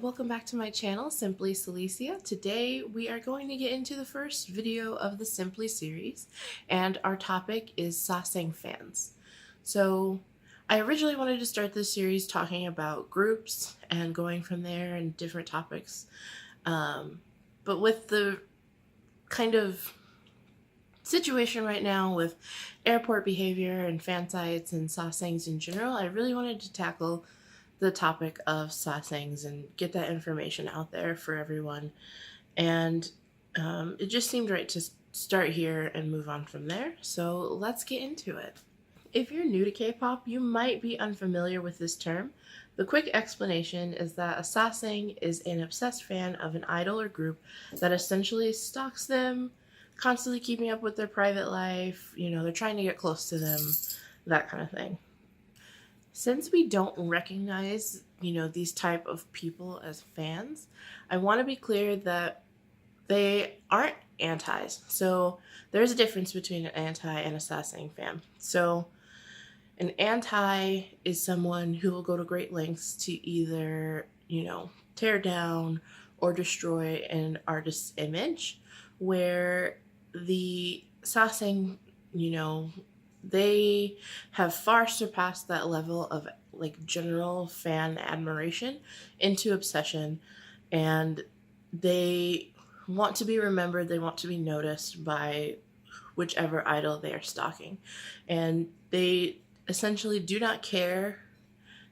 welcome back to my channel, Simply Selicia. Today we are going to get into the first video of the Simply series, and our topic is Sasaeng fans. So I originally wanted to start this series talking about groups and going from there and different topics, but with the kind of situation right now with airport behavior and fan sites and sasaengs in general, I really wanted to tackle the topic of sasaengs and get that information out there for everyone. And it just seemed right to start here and move on from there. So let's get into it. If you're new to K-pop, you might be unfamiliar with this term. The quick explanation is that a sasaeng is an obsessed fan of an idol or group that essentially stalks them, constantly keeping up with their private life, they're trying to get close to them, that kind of thing. Since we don't recognize, these type of people as fans, I want to be clear that they aren't antis. So there's a difference between an anti and a sasaeng fan. So an anti is someone who will go to great lengths to either, tear down or destroy an artist's image, where the sasaeng, they have far surpassed that level of general fan admiration into obsession, and they want to be remembered, they want to be noticed by whichever idol they are stalking, and they essentially do not care.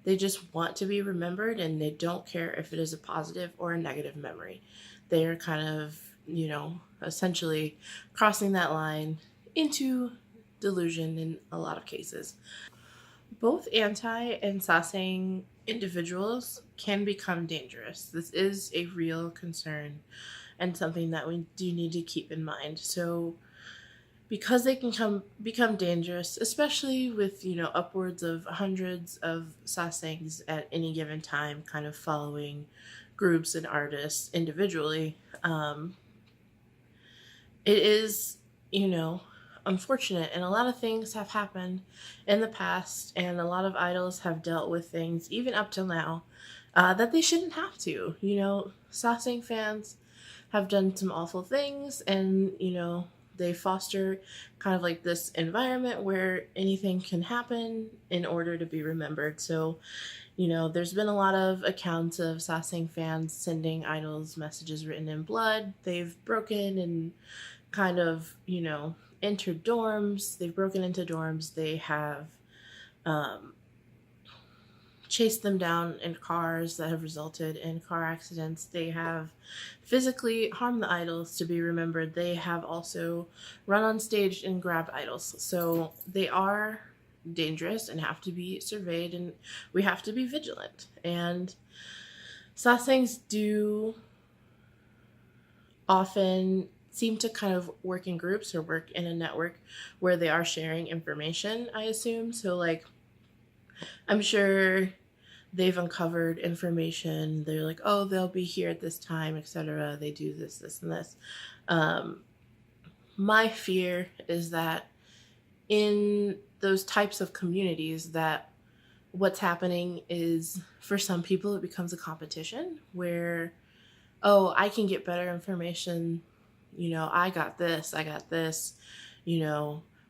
They just want to be remembered, and they don't care if it is a positive or a negative memory. They are kind of, essentially crossing that line into delusion in a lot of cases. Both anti and sasaeng individuals can become dangerous. This is a real concern and something that we do need to keep in mind. So because they can become dangerous, especially with, upwards of hundreds of sasaengs at any given time kind of following groups and artists individually, it is, unfortunate, and a lot of things have happened in the past, and a lot of idols have dealt with things even up till now that they shouldn't have to. Sasaeng fans have done some awful things, and they foster kind of like this environment where anything can happen in order to be remembered. So there's been a lot of accounts of sasaeng fans sending idols messages written in blood. They've broken and kind of entered dorms. They've broken into dorms. They have chased them down in cars that have resulted in car accidents. They have physically harmed the idols to be remembered. They have also run on stage and grabbed idols. So they are dangerous and have to be surveyed, and we have to be vigilant. And sasaengs do often seem to kind of work in groups or work in a network where they are sharing information, I assume. So I'm sure they've uncovered information. They're like, oh, they'll be here at this time, etc. They do this, this, and this. My fear is that in those types of communities, that what's happening is, for some people, it becomes a competition where, oh, I can get better information. I got this,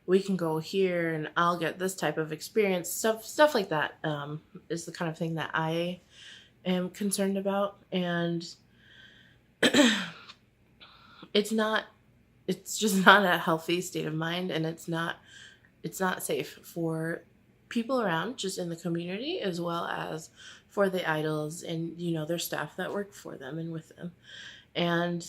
we can go here and I'll get this type of experience. Stuff like that is the kind of thing that I am concerned about. And it's just not a healthy state of mind, and it's not safe for people around, just in the community, as well as for the idols and, their staff that work for them and with them. And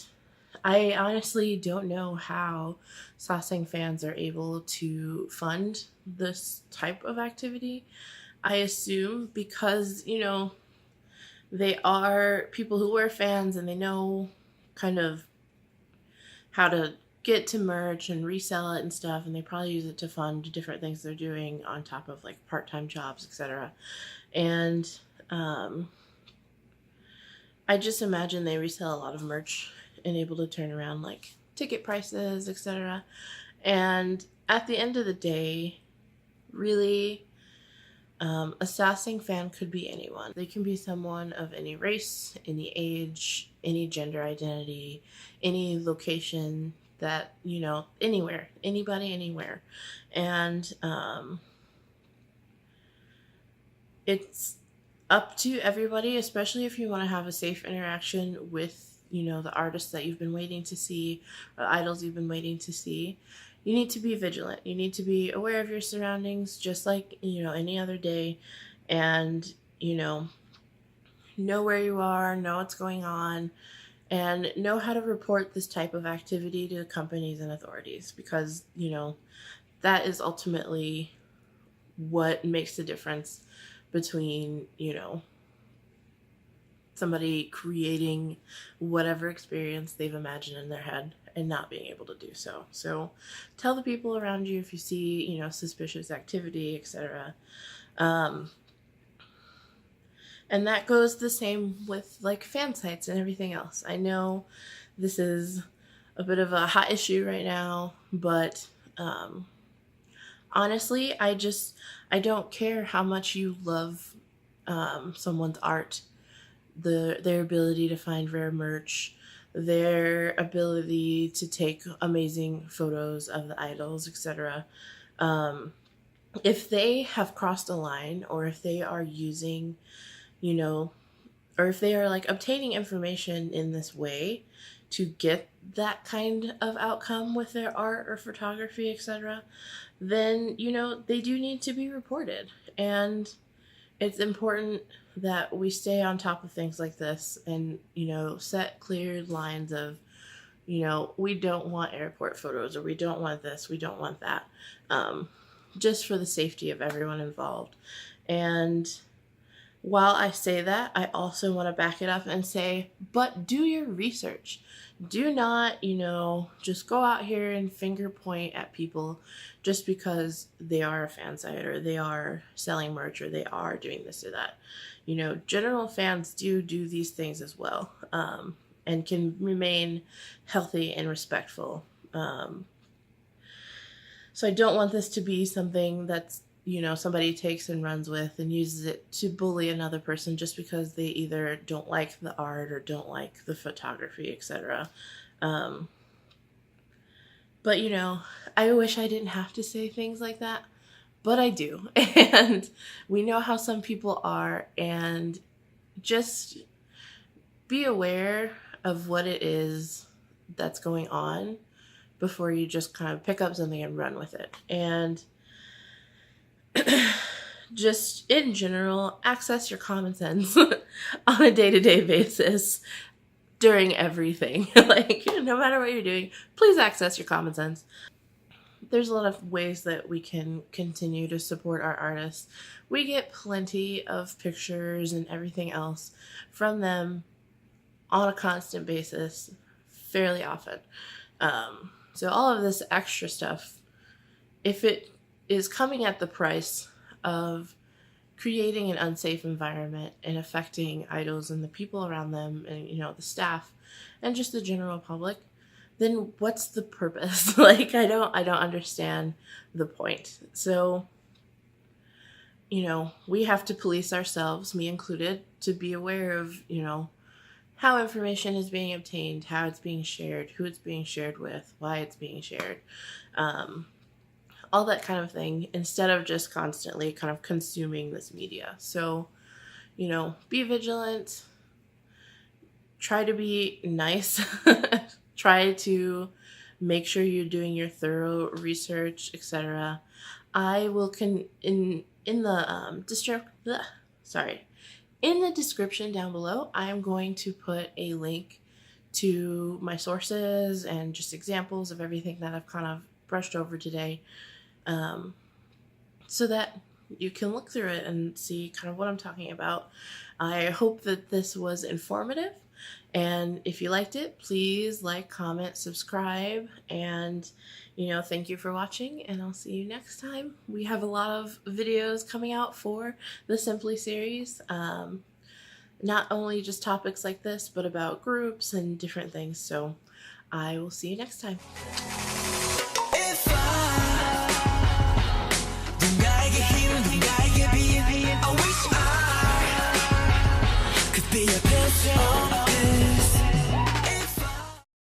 I honestly don't know how sasaeng fans are able to fund this type of activity. I assume because, they are people who are fans and they know kind of how to get to merch and resell it and stuff, and they probably use it to fund different things they're doing on top of part-time jobs, etc. And I just imagine they resell a lot of merch and able to turn around ticket prices, etc. And at the end of the day, really, A sasaeng fan could be anyone. They can be someone of any race, any age, any gender identity, any location, that, you know, anywhere, anybody, anywhere. And it's up to everybody, especially if you want to have a safe interaction with, you know, the artists that you've been waiting to see, or idols you've been waiting to see. You need to be vigilant. You need to be aware of your surroundings, just like, you know, any other day, and, you know where you are, know what's going on, and know how to report this type of activity to companies and authorities, because, you know, that is ultimately what makes the difference between, you know, somebody creating whatever experience they've imagined in their head and not being able to do so. So tell the people around you if you see, you know, suspicious activity, etc. And that goes the same with like fan sites and everything else. I know this is a bit of a hot issue right now, but honestly, I don't care how much you love someone's art, their ability to find rare merch, their ability to take amazing photos of the idols, etc. If they have crossed a line, or if they are using, you know, or if they are like obtaining information in this way to get that kind of outcome with their art or photography, etc., then, you know, they do need to be reported. And it's important that we stay on top of things like this and, you know, set clear lines of, you know, we don't want airport photos, or we don't want this, we don't want that, just for the safety of everyone involved. And while I say that, I also want to back it up and say, but do your research. Do not, you know, just go out here and finger point at people just because they are a fan site, or they are selling merch, or they are doing this or that. You know, general fans do these things as well, and can remain healthy and respectful. So I don't want this to be something that's, you know, somebody takes and runs with and uses it to bully another person just because they either don't like the art or don't like the photography, etc. But, you know, I wish I didn't have to say things like that, but I do. And we know how some people are, and just be aware of what it is that's going on before you just kind of pick up something and run with it. And just in general, access your common sense on a day-to-day basis during everything. Like, no matter what you're doing, please access your common sense. There's a lot of ways that we can continue to support our artists. We get plenty of pictures and everything else from them on a constant basis, fairly often. So all of this extra stuff, if it is coming at the price of creating an unsafe environment and affecting idols and the people around them, and, you know, the staff and just the general public, then what's the purpose? Like, I don't understand the point. So, you know, we have to police ourselves, me included, to be aware of, you know, how information is being obtained, how it's being shared, who it's being shared with, why it's being shared, all that kind of thing, instead of just constantly kind of consuming this media. So, you know, be vigilant, try to be nice, try to make sure you're doing your thorough research, etc. I will in the in the description down below, I am going to put a link to my sources and just examples of everything that I've kind of brushed over today, so that you can look through it and see kind of what I'm talking about. I hope that this was informative, and if you liked it, please like, comment, subscribe, and, you know, thank you for watching, and I'll see you next time. We have a lot of videos coming out for the Simply series, not only just topics like this, but about groups and different things. So I will see you next time.